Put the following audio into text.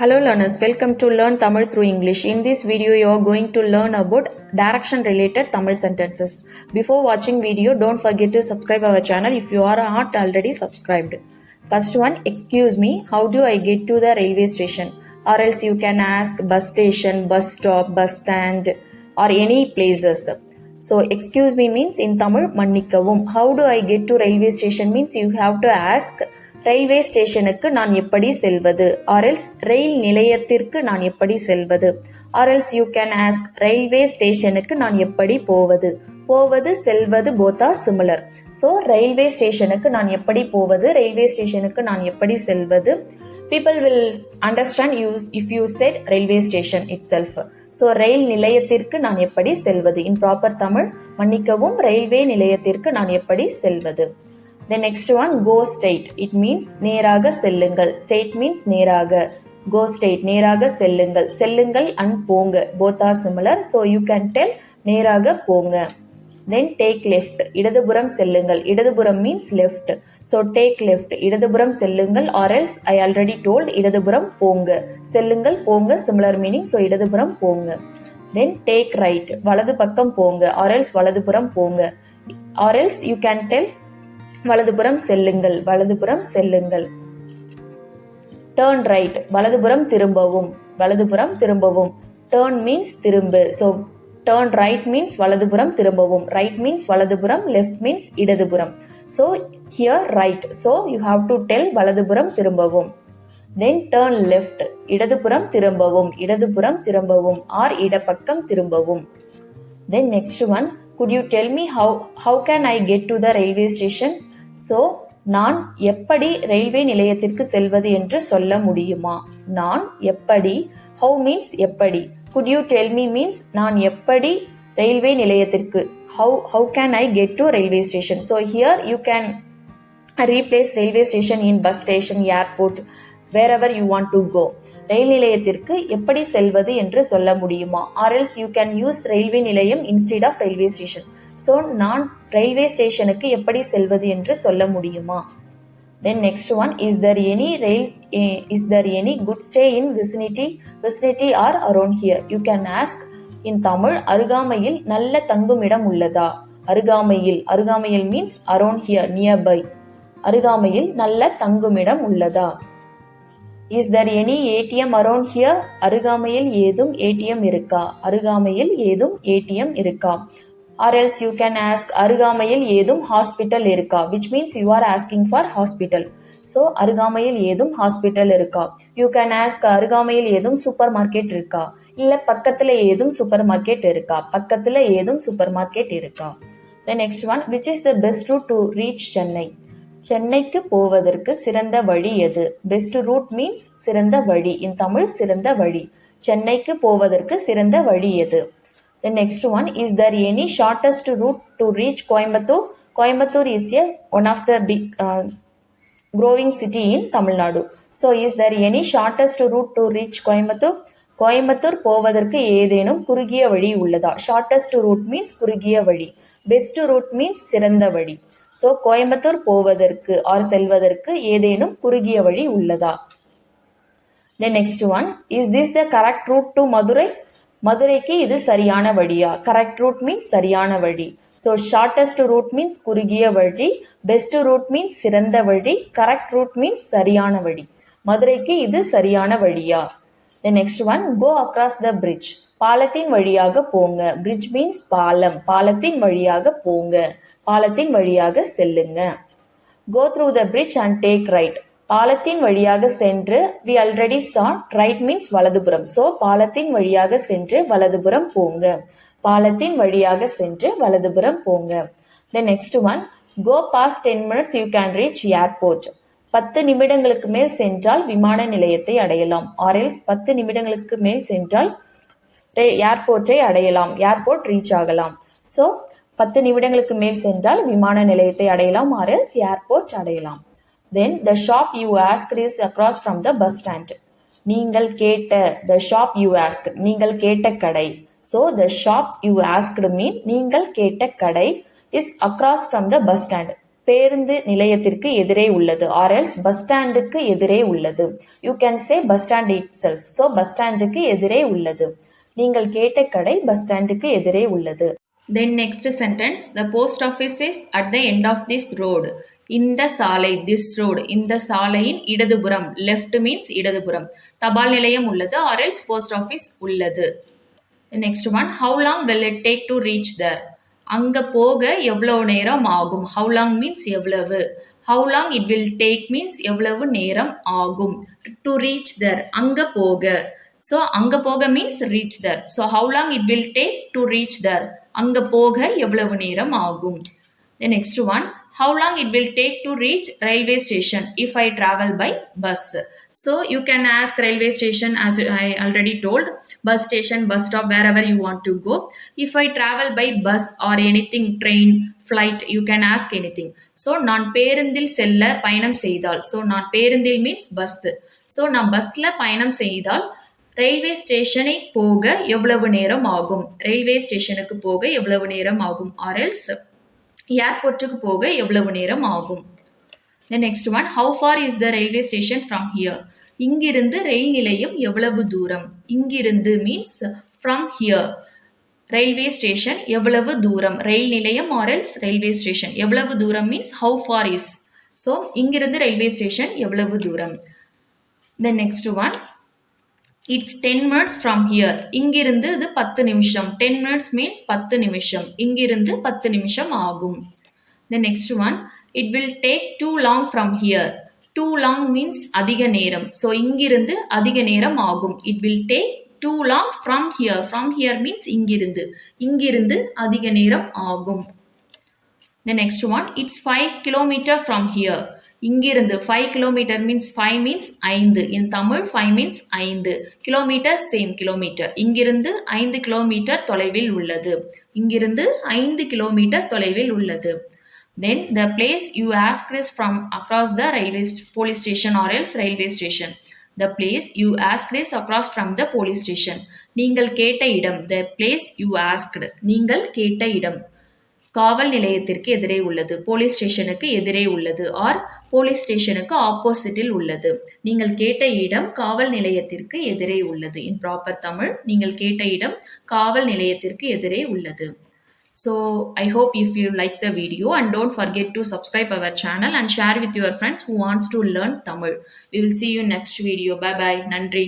Hello learners, welcome to Learn Tamil through English. In this video, you are going to learn about direction related Tamil sentences. Before watching video, don't forget to subscribe our channel if you are not already subscribed. First one, excuse me, how do I get to the railway station? Or else you can ask bus station, bus stop, bus stand or any places. So excuse me means in Tamil மன்னிக்கவும். How do I get to railway station means you have to ask railway ஸ்டேஷனுக்கு நான் எப்படி செல்வது or else ரயில் நிலையத்திற்கு நான் எப்படி செல்வது or else you can ask railway ஸ்டேஷனுக்கு நான் எப்படி போவது போவது செல்வது both are similar. So railway ஸ்டேஷனுக்கு நான் எப்படி போவது ரயில்வே ஸ்டேஷனுக்கு நான் எப்படி செல்வது people will understand you if you said railway station itself. So ரயில் நிலையத்திற்கு நான் எப்படி செல்வது in proper Tamil மன்னிக்கவும் ரயில்வே நிலையத்திற்கு நான் எப்படி செல்வது. The next one, go straight. It means நேராக செல்லுங்கள். Straight means நேராக. Go straight. நேராக செல்லுங்கள். செல்லுங்கள் and போங்க. Both are similar. So you can tell நேராக போங்க. Then take left. இடதுபுறம் செல்லுங்கள். இடதுபுறம் means left. So take left. இடதுபுறம் செல்லுங்கள் or else I already told இடதுபுறம் போங்க. செல்லுங்கள் போங்க similar meaning. So இடதுபுறம் போங்க. Then take right. வலது பக்கம் போங்க or else வலதுபுறம் போங்க. Or else you can tell வலதுபுறம் செல்லுங்கள் வலதுபுறம் செல்லுங்கள். Turn right. வலதுபுறம் திரும்பவும் வலதுபுறம் திரும்பவும். Turn means திரும்பு. So turn right means வலதுபுறம் திரும்பவும். Right means வலதுபுறம், left means இடதுபுறம். So here right. So you have to tell வலதுபுறம் திரும்பவும். Then turn left. இடதுபுறம் திரும்பவும் இடதுபுறம் திரும்பவும் or இடப்பக்கம் திரும்பவும். Then next one, could you tell me how can I get to the railway station? So நான் எப்படி ரயில்வே நிலையத்திற்கு செல்வது என்று சொல்ல முடியுமா நான் எப்படி how means எப்படி could you tell me means நான் எப்படி ரயில்வே நிலையத்திற்கு how can I get to railway station. So here you can replace railway station in bus station, airport, wherever you want to go. ரயில் நிலையத்திற்கு எப்படி செல்வது என்று சொல்ல முடியுமா or else you can use railway நிலையம் instead of railway station. So நான் railway ஸ்டேஷனுக்கு எப்படி செல்வது என்று சொல்ல முடியுமா. Then next one, is there any good stay in vicinity or around here? You can ask in Tamil, அருகாமையில் நல்ல தங்குமிடம் உள்ளதா. அருகாமையில் means around here, nearby. அருகாமையில் நல்ல தங்குமிடம் உள்ளதா. Is there any ATM around here? அருகாமையில் ஏதும் ATM இருக்கா. அருகாமையில் ஏதும் ATM இருக்கா. Or else you can ask அருகாமையில் ஏதும் hospital இருக்கா, which means you are asking for hospital. So அருகாமையில் ஏதும் hospital இருக்கா. You can ask அருகாமையில் ஏதும் சூப்பர் மார்க்கெட் இருக்கா, இல்ல பக்கத்துல ஏதும் சூப்பர் மார்க்கெட் இருக்கா. பக்கத்துல ஏதும் சூப்பர் மார்க்கெட் இருக்கா. The next one, which is the best route to reach Chennai? சென்னைக்கு போவதற்கு சிறந்த வழி எது. பெஸ்ட் ரூட் மீன்ஸ் சிறந்த வழி. இன் தமிழ் சிறந்த வழி. சென்னைக்கு போவதற்கு சிறந்த வழி எது. The next one, is there any shortest route to reach Coimbatore? Coimbatore is one of the big growing city in Tamil Nadu. So is there any shortest route to reach Coimbatore? Coimbatore போவதற்கு ஏதேனும் குறுகிய வழி உள்ளதா. Shortest root means குறுகிய வழி. Best root means சிறந்த வழி. So Coimbatore போவதற்கு or செல்வதற்கு ஏதேனும் குறுகிய வழி உள்ளதா. The next one, is this the correct route to Madurai? மதுரைக்கு இது சரியான வழியா. கரெக்ட் ரூட் மீன்ஸ் சரியான வழி. So shortest route means குறுகிய வழி. பெஸ்ட் ரூட் மீன்ஸ் சிறந்த வழி. கரெக்ட் ரூட் மீன்ஸ் சரியான வழி. மதுரைக்கு இது சரியான வழியா. The next one, go across the bridge. பாலத்தின் வழியாக போங்க. Bridge means பாலம். பாலத்தின் வழியாக போங்க. பாலத்தின் வழியாக செல்லுங்க. Go through the bridge and take right. பாலத்தின் வழியாக சென்று, we already saw right means வலதுபுறம். So பாலத்தின் வழியாக சென்று வலதுபுறம் போங்க. பாலத்தின் வழியாக சென்று வலதுபுறம் போங்க. The next one, go past 10 minutes you can reach airport. 10 நிமிடங்களுக்கு மேல் சென்றால் விமான நிலையத்தை அடையலாம். or else 10 நிமிடங்களுக்கு மேல் சென்றால் ஏர்போர்ட்டை அடையலாம். ஏர்போர்ட் ரீச் ஆகலாம். ஸோ 10 நிமிடங்களுக்கு மேல் சென்றால் விமான நிலையத்தை அடையலாம் or else ஏர்போர்ட் அடையலாம். Then the shop you asked is across from the bus stand. நீங்கள் கேட்ட, the shop you asked, நீங்கள் கேட்ட கடை. So the shop you asked mean நீங்கள் கேட்ட கடை is across from the bus stand. பேருந்து நிலையத்திற்கு எதிரே உள்ளது or else bus standக்கு எதிரே உள்ளது. You can say bus stand itself. So bus standக்கு எதிரே உள்ளது. நீங்கள் கேட்ட கடை bus standக்கு எதிரே உள்ளது. Then next sentence, the post office is at the end of this road. இந்த சாலை, this road, இந்த சாலையின் இடதுபுறம், left means இடதுபுறம். தபால் நிலையம் உள்ளது or else post office உள்ளது. The next one, how long will it take to reach there? அங்க போக எவ்வளவு நேரம் ஆகும்? How long means எவ்வளவு. How long it will take means எவ்வளவு நேரம் ஆகும். To reach there, அங்க போக. So அங்க போக means reach there. So how long it will take to reach there? அங்க போக எவ்வளவு நேரம் ஆகும். The next one, how long it will take to reach railway station if I travel by bus. So you can ask railway station, as I already told, bus station, bus stop, wherever you want to go. If I travel by bus or anything, train, flight, you can ask anything. So நான் பேருந்தில் செல்ல பயணம் செய்தால். So நான் பேருந்தில் means bus. So நான் பஸ்ல பயணம் செய்தால் ரயில்வே ஸ்டேஷனை போக எவ்வளவு நேரம் ஆகும். ரயில்வே ஸ்டேஷனுக்கு போக எவ்வளவு நேரம் ஆகும் or else ஏர்போர்ட்டுக்கு போக எவ்வளவு நேரம் ஆகும். The next one, how far is the railway station from here? இங்கிருந்து ரயில் நிலையம் எவ்வளவு தூரம். இங்கிருந்து means from here. Railway station எவ்வளவு தூரம். ரயில் நிலையம் or else railway station எவ்வளவு தூரம் means how far is. So இங்கிருந்து ரயில்வே ஸ்டேஷன் எவ்வளவு தூரம். The next one, it's 10 minutes from here. இங்கிருந்து இது 10 நிமிஷம். 10 minutes means 10 நிமிஷம். இங்கிருந்து 10 நிமிஷம் ஆகும். The next one, it will take too long from here. Too long means அதிக நேரம். So இங்கிருந்து அதிக நேரம் ஆகும். It will take too long from here. From here means இங்கிருந்து. இங்கிருந்து அதிக நேரம் ஆகும். The next one, it's 5 kilometer from here. இங்கிருந்து 5 kilometer means 5 means 5. In Tamil 5 means 5. Kilometer same kilometer. இங்கிருந்து 5 கிலோமீட்டர் தொலைவில் உள்ளது. இங்கிருந்து 5 கிலோமீட்டர் தொலைவில் உள்ளது. Then the place you asked is from across the railway police station or else railway station. The place you asked is across from the police station. நீங்கள் கேட்ட இடம். The place you asked. நீங்கள் கேட்ட இடம் காவல் நிலையத்திற்கு எதிரே உள்ளது. போலீஸ் ஸ்டேஷனுக்கு எதிரே உள்ளது ஆர் போலீஸ் ஸ்டேஷனுக்கு ஆப்போசிட்டில் உள்ளது. நீங்கள் கேட்ட இடம் காவல் நிலையத்திற்கு எதிரே உள்ளது. இன் ப்ராப்பர் தமிழ், நீங்கள் கேட்ட இடம் காவல் நிலையத்திற்கு எதிரே உள்ளது. So I hope if you like the video, and don't forget to subscribe our channel and share with your friends who wants to learn Tamil. We will see you next video. Bye bye. நன்றி.